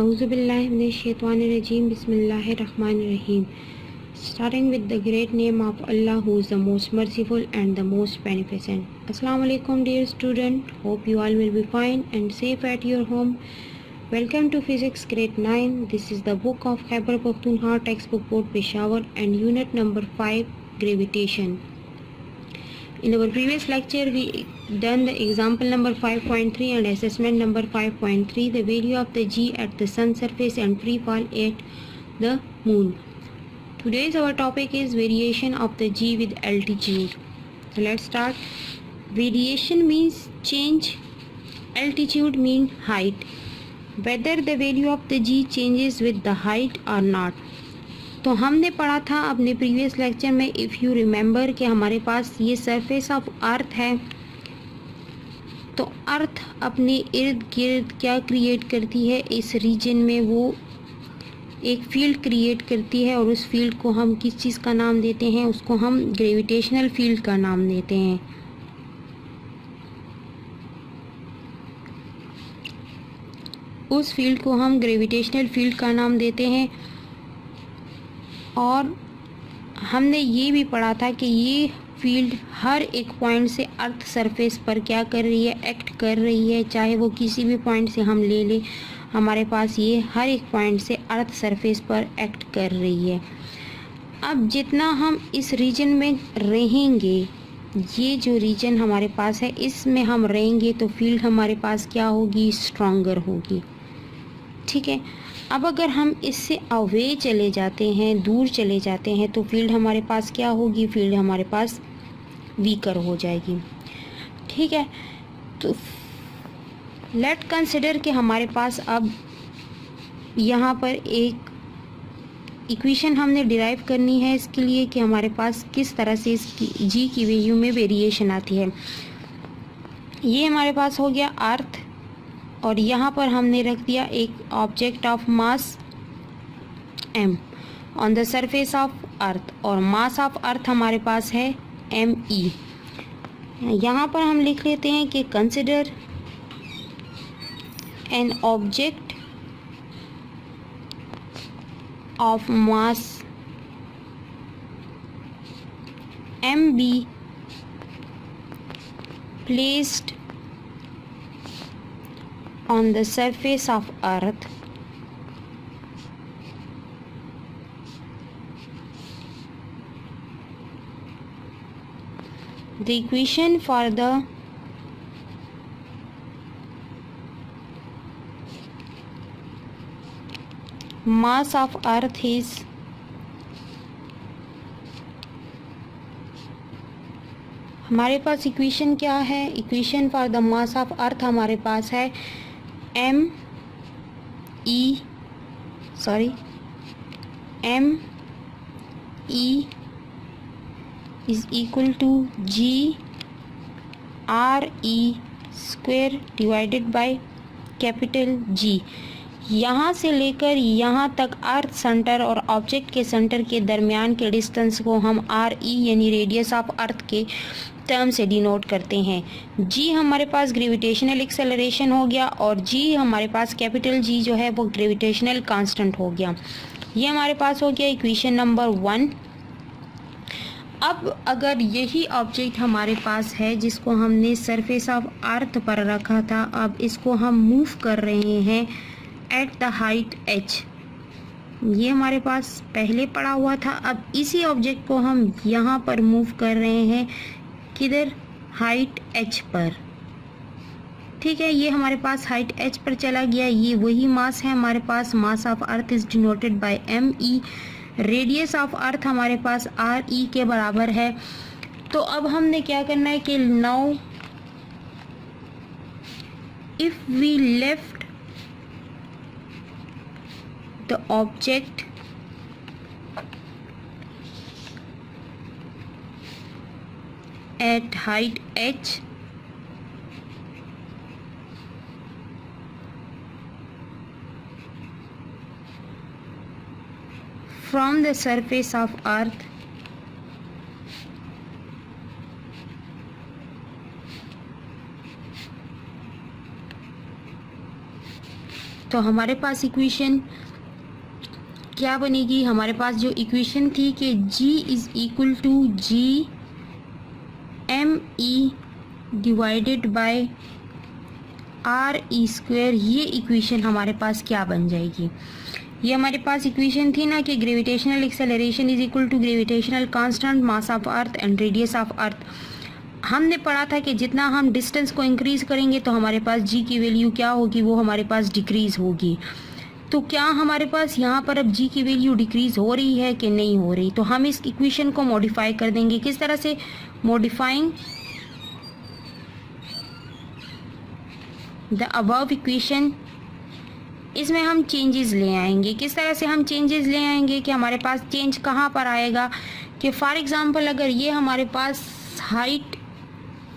Auzubillahiminash-shaytanir-rajim. Bismillahir-rahmanir-rahim. Starting with the great name of Allah, who is the most merciful and the most beneficent. Assalamu alaikum, dear student. Hope you all will be fine and safe at your home. Welcome to Physics Grade 9. This is the book of Khyber Pakhtunkhwa textbook board Peshawar and unit number 5, gravitation. In our previous lecture, we done the example number 5.3 and assessment number 5.3, the value of the G at the sun surface and free fall at the moon. Today's our topic is variation of the G with altitude. So let's start. Variation means change, altitude means height. Whether the value of the G changes with the height or not. तो हमने पढ़ा था अपने previous lecture में, if you remember, कि हमारे पास ये surface of earth है, तो अर्थ अपने इर्द गिर्द क्या क्रिएट करती है, इस रीजन में वो एक फील्ड क्रिएट करती है, और उस फील्ड को हम किस चीज़ का नाम देते हैं, उसको हम ग्रेविटेशनल फील्ड का नाम देते हैं। उस फील्ड को हम ग्रेविटेशनल फील्ड का नाम देते हैं। और हमने ये भी पढ़ा था कि ये फील्ड हर एक पॉइंट से अर्थ सरफेस पर क्या कर रही है, एक्ट कर रही है, चाहे वो किसी भी पॉइंट से हम ले लें, हमारे पास ये हर एक पॉइंट से अर्थ सरफेस पर एक्ट कर रही है। अब जितना हम इस रीजन में रहेंगे, ये जो रीजन हमारे पास है, इसमें हम रहेंगे तो फील्ड हमारे पास क्या होगी, स्ट्रॉन्गर होगी। ठीक है। अब अगर हम इससे अवे चले जाते हैं, दूर चले जाते हैं, तो फील्ड हमारे पास क्या होगी, फील्ड हमारे पास वीकर हो जाएगी। ठीक है। तो लेट कंसिडर कि हमारे पास अब यहाँ पर एक इक्वेशन हमने डिराइव करनी है इसके लिए, कि हमारे पास किस तरह से इसकी जी की वैल्यू में वेरिएशन आती है। ये हमारे पास हो गया अर्थ, और यहाँ पर हमने रख दिया एक object of mass m on the surface of earth, और मास ऑफ अर्थ हमारे पास है me। यहाँ पर हम लिख लेते हैं कि consider an object of mass m be placed on the surface of earth the equation for the mass of earth is हमारे पास इक्वेशन क्या है, equation for the mass of earth हमारे पास है m e is equal to g r e square divided by capital G। यहाँ से लेकर यहाँ तक अर्थ सेंटर और ऑब्जेक्ट के सेंटर के दरमियान के डिस्टेंस को हम आर ई यानी रेडियस ऑफ अर्थ के टर्म से डिनोट करते हैं। G हमारे पास ग्रेविटेशनल एक्सेलरेशन हो गया, और G हमारे पास कैपिटल G जो है वो ग्रेविटेशनल कांस्टेंट हो गया। ये हमारे पास हो गया इक्वेशन नंबर 1। अब अगर यही ऑब्जेक्ट हमारे पास है जिसको हमने सरफेस ऑफ अर्थ पर रखा था, अब इसको हम मूव कर रहे हैं एट द हाइट h, ये हमारे पास पहले पड़ा हुआ था। अब इसी ऑब्जेक्ट को हम यहाँ पर मूव कर रहे हैं, किधर, हाइट h पर। ठीक है, ये हमारे पास हाइट h पर चला गया। ये वही मास है हमारे पास, mass of earth is denoted by me। Radius of earth हमारे पास आर ई के बराबर है। तो अब हमने क्या करना है कि now if we left the object at height h, from the surface of earth तो हमारे पास इक्वेशन क्या बनेगी? हमारे पास जो इक्वेशन थी कि G is equal to G M E divided by R E square, ये इक्वेशन हमारे पास क्या बन जाएगी? ये हमारे पास इक्वेशन थी ना कि gravitational acceleration is equal to gravitational constant mass of earth and radius of earth. हमने पढ़ा था कि जितना हम डिस्टेंस को इंक्रीज करेंगे तो हमारे पास जी की वैल्यू क्या होगी? वो हमारे पास डिक्रीज होगी। तो क्या हमारे पास यहाँ पर अब जी की वैल्यू डिक्रीज हो रही है कि नहीं हो रही? तो हम इस इक्वेशन को मॉडिफाई कर देंगे। किस तरह से? मॉडिफाइंग द अबव इक्वेशन, इसमें हम चेंजेस ले आएंगे। किस तरह से हम चेंजेस ले आएंगे कि हमारे पास चेंज कहाँ पर आएगा कि फॉर एग्जांपल अगर ये हमारे पास हाइट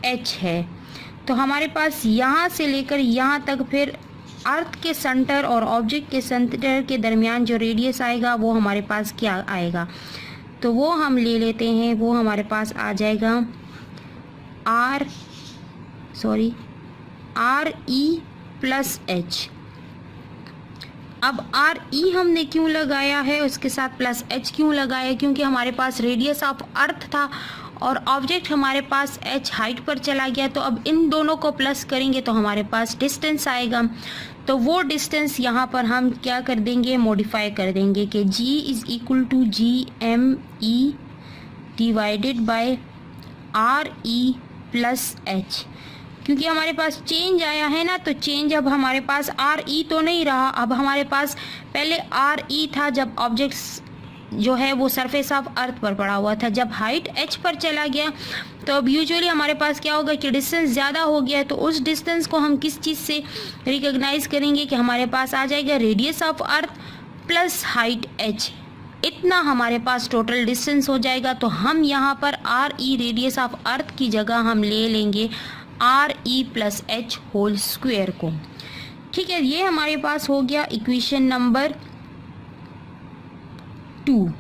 h है तो हमारे पास यहाँ से लेकर यहाँ तक फिर अर्थ के सेंटर और ऑब्जेक्ट के सेंटर के दरमियान जो रेडियस आएगा वो हमारे पास क्या आएगा? तो वो हम ले लेते हैं, वो हमारे पास आ जाएगा आर ई प्लस एच। अब आर ई हमने क्यों लगाया है, उसके साथ प्लस एच क्यों लगाया? क्योंकि हमारे पास रेडियस ऑफ अर्थ था और ऑब्जेक्ट हमारे पास एच हाइट पर चला गया, तो अब इन दोनों को प्लस करेंगे तो हमारे पास डिस्टेंस आएगा। तो वो डिस्टेंस यहाँ पर हम क्या कर देंगे? मॉडिफाई कर देंगे कि g is equal to G M E divided by R E plus H. क्योंकि हमारे पास चेंज आया है ना, तो चेंज अब हमारे पास आर ई तो नहीं रहा, अब हमारे पास पहले आर ई था जब ऑब्जेक्ट्स जो है वो सरफेस ऑफ अर्थ पर पड़ा हुआ था। जब हाइट एच पर चला गया तो अब यूजुअली हमारे पास क्या होगा कि डिस्टेंस ज़्यादा हो गया है, तो उस डिस्टेंस को हम किस चीज़ से रिकॉग्नाइज करेंगे कि हमारे पास आ जाएगा radius of earth plus height H. इतना हमारे पास टोटल डिस्टेंस हो जाएगा। तो हम यहाँ पर R E radius of earth की जगह हम ले लेंगे R E plus H whole square को। ठीक है, ये हमारे पास हो गया इक्वेशन नंबर 2।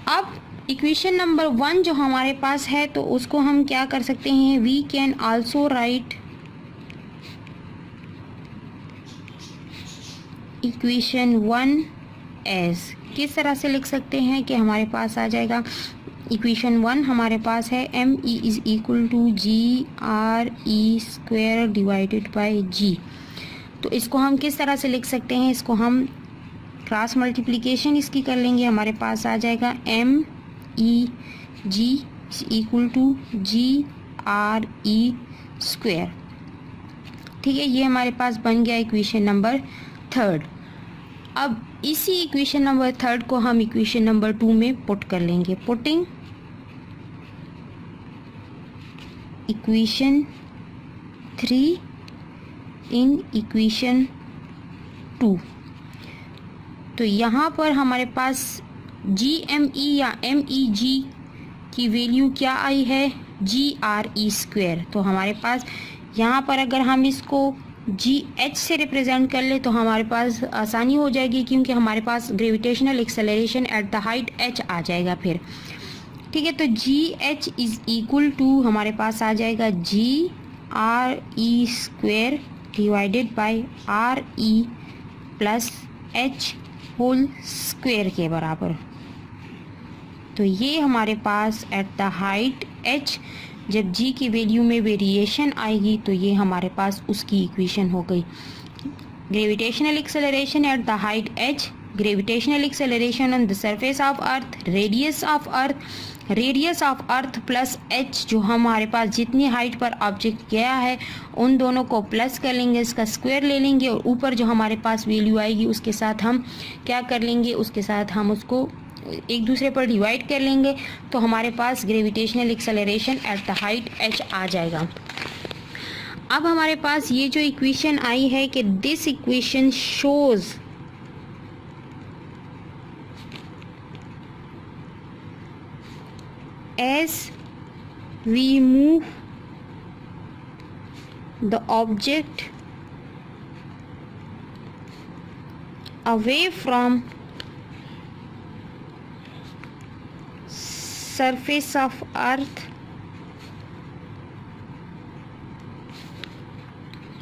अब इक्वेशन नंबर 1 जो हमारे पास है तो उसको हम क्या कर सकते हैं? We can also write equation 1 as, किस तरह से लिख सकते हैं कि हमारे पास आ जाएगा इक्वेशन 1 हमारे पास है M E is equal to ji R E square divided by G. तो इसको हम किस तरह से लिख सकते हैं? इसको हम क्रॉस मल्टीप्लिकेशन इसकी कर लेंगे, हमारे पास आ जाएगा M E G equal to ji R E square. ठीक है, ये हमारे पास बन गया इक्वेशन नंबर 3। अब इसी इक्वेशन नंबर 3 को हम इक्वेशन नंबर 2 में पुट कर लेंगे। पुटिंग इक्वेशन 3 इन इक्वेशन 2, तो यहाँ पर हमारे पास जी एम ई या एम ई जी की वैल्यू क्या आई है? जी आर ई स्क्वायर। तो हमारे पास यहाँ पर अगर हम इसको जी एच से रिप्रेजेंट कर ले तो हमारे पास आसानी हो जाएगी, क्योंकि हमारे पास gravitational acceleration at the height h आ जाएगा फिर। ठीक है, तो g h is equal to हमारे पास आ जाएगा g R E square divided by R E plus H whole square के बराबर। तो ये हमारे पास एट द हाइट h जब g की वैल्यू में वेरिएशन आएगी तो ये हमारे पास उसकी इक्वेशन हो गई। Gravitational acceleration at the height h, gravitational acceleration on the surface of earth, radius of earth plus h, जो हमारे पास जितनी हाइट पर ऑब्जेक्ट गया है उन दोनों को प्लस कर लेंगे, इसका स्क्वायर ले लेंगे और ऊपर जो हमारे पास वैल्यू आएगी उसके साथ हम क्या कर लेंगे? उसके साथ हम उसको एक दूसरे पर डिवाइड कर लेंगे, तो हमारे पास gravitational acceleration at the height h आ जाएगा। अब हमारे पास ये जो इक्वेशन आई है कि this equation shows as we move the object away from surface of earth,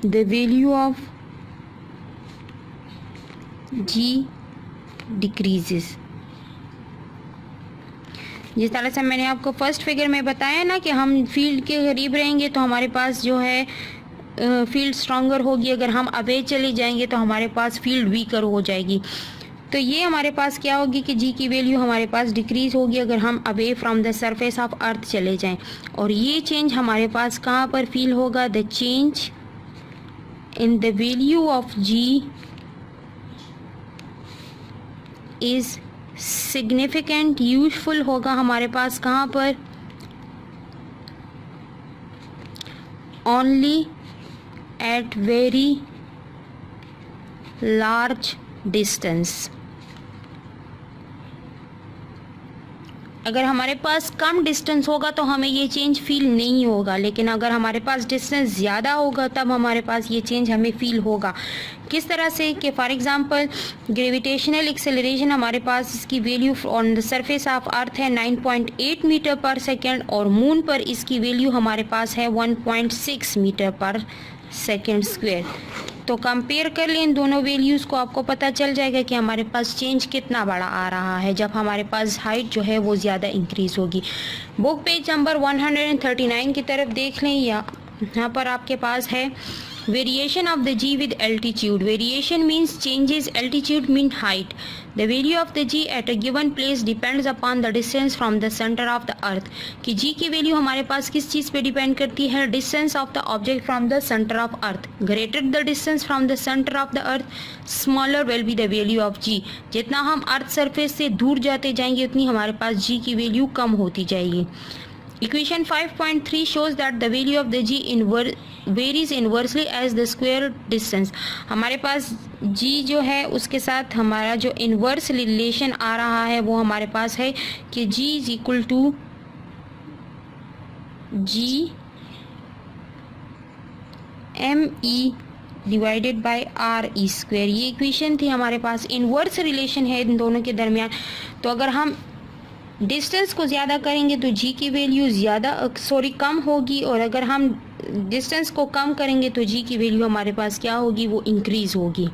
the value of G decreases. जिस तरह से मैंने आपको फर्स्ट फिगर में बताया ना कि हम फील्ड के करीब रहेंगे तो हमारे पास जो है फील्ड स्ट्रॉन्गर होगी, अगर हम अवे चले जाएंगे तो हमारे पास फील्ड वीकर हो जाएगी। तो ये हमारे पास क्या होगी कि जी की वैल्यू हमारे पास डिक्रीज होगी अगर हम away from the surface of earth चले जाएं। और ये चेंज हमारे पास कहाँ पर फील होगा? The change in the value of G is significant, useful होगा हमारे पास कहाँ पर? Only at very large distance. अगर हमारे पास कम डिस्टेंस होगा तो हमें ये चेंज फील नहीं होगा, लेकिन अगर हमारे पास डिस्टेंस ज़्यादा होगा तब हमारे पास ये चेंज हमें फील होगा। किस तरह से कि फॉर एग्जांपल ग्रेविटेशनल एक्सेलरेशन हमारे पास इसकी value on the surface of earth है 9.8 मीटर पर सेकेंड और मून पर इसकी वैल्यू हमारे पास है 1.6 मीटर पर सेकेंड स्क्वायर। तो कंपेयर कर लें इन दोनों वैल्यूज़ को, आपको पता चल जाएगा कि हमारे पास चेंज कितना बड़ा आ रहा है जब हमारे पास हाइट जो है वो ज़्यादा इंक्रीज़ होगी। बुक पेज नंबर 139 की तरफ देख लें, यहाँ पर आपके पास है variation of the G with altitude. Variation means changes, altitude mean height. The value of the G at a given place depends upon the distance from the centre of the earth. कि G की value हमारे पास किस चीज़ पे depend करती है? Distance of the object from the centre of earth. Greater the distance from the centre of the earth, smaller will be the value of g. जितना हम earth surface से दूर जाते जाएंगे उतनी हमारे पास जी की वैल्यू कम होती जाएगी। Equation 5.3 shows that the value of the g varies inversely as the square distance। हमारे पास g जो है उसके साथ हमारा जो इन्वर्स रिलेशन आ रहा है वो हमारे पास है कि g is equal to G M E divided by R E square. ये इक्वेशन थी हमारे पास, इन्वर्स रिलेशन है इन दोनों के दरमियान। तो अगर हम डिस्टेंस को ज़्यादा करेंगे तो जी की वैल्यू कम होगी, और अगर हम डिस्टेंस को कम करेंगे तो जी की वैल्यू हमारे पास क्या होगी? वो इंक्रीज होगी।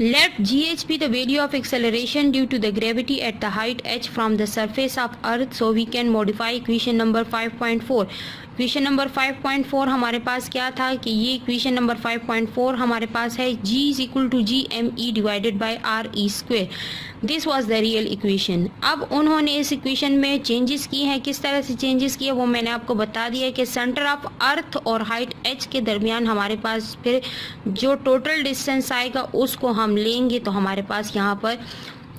Let gh be the value of acceleration due to the gravity at the height h from the surface of earth, so we can modify equation number 5.4। Equation number 5.4 हमारे पास क्या था कि ये इक्वेशन नंबर 5.4 हमारे पास है g is equal to G M E divided by R E square. This was the real equation. अब उन्होंने इस इक्वेशन में चेंजेस किए हैं। किस तरह से चेंजेस किए वो मैंने आपको बता दिया कि सेंटर ऑफ अर्थ और हाइट h के दरमियान हमारे पास फिर जो टोटल डिस्टेंस आएगा उसको हम लेंगे, तो हमारे पास यहाँ पर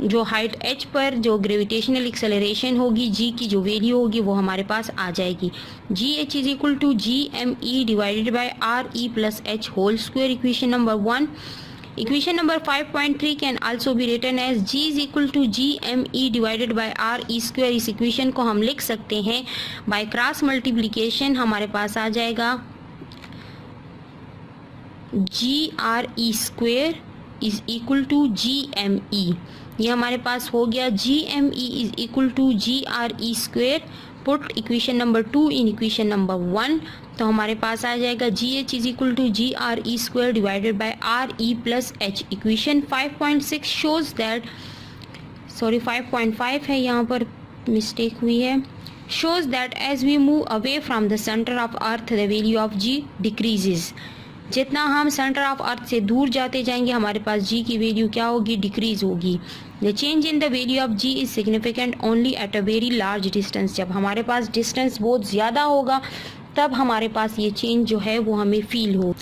जो हाइट h पर जो ग्रेविटेशनल एक्सेलरेशन होगी g की जो वैल्यू होगी वो हमारे पास आ जाएगी। G H is equal to G M E divided by R E plus H whole square, equation number 1। Equation number 5.3 can also be written as g is equal to G M E divided by R E square. इस equation को हम लिख सकते हैं by cross multiplication, हमारे पास आ जाएगा g R E square is equal to G M E. ये हमारे पास हो गया G M E is equal to ji R E square. Put equation number 2 in equation number 1, तो हमारे पास आ जाएगा g H is equal to ji R E square divided by R E plus h. Equation 5.6 shows that 5.5 है, यहाँ पर mistake हुई है। Shows that as we move away from the centre of earth the value of G decreases. जितना हम centre of अर्थ से दूर जाते जाएंगे हमारे पास जी की वैल्यू क्या होगी? डिक्रीज होगी। The change in the value of G is significant only at a very large distance. जब हमारे पास डिस्टेंस बहुत ज़्यादा होगा तब हमारे पास ये चेंज जो है वो हमें फील हो,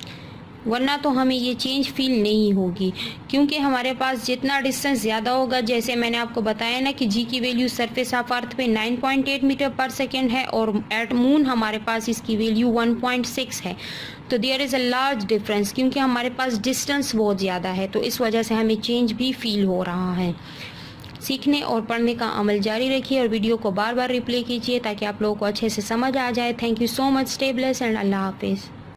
वरना तो हमें ये चेंज फील नहीं होगी, क्योंकि हमारे पास जितना डिस्टेंस ज़्यादा होगा, जैसे मैंने आपको बताया ना कि जी की वैल्यू सरफेस ऑफ अर्थ पे 9.8 मीटर पर सेकेंड है और एट मून हमारे पास इसकी वैल्यू 1.6 है। तो there is a large difference, क्योंकि हमारे पास डिस्टेंस बहुत ज़्यादा है, तो इस वजह से हमें चेंज भी फील हो रहा है। सीखने और पढ़ने का अमल जारी रखिए और वीडियो को बार बार रिप्ले कीजिए ताकि आप लोगों को अच्छे से समझ आ जाए। Thank you so much. Stay blessed and अल्लाह हाफिज़।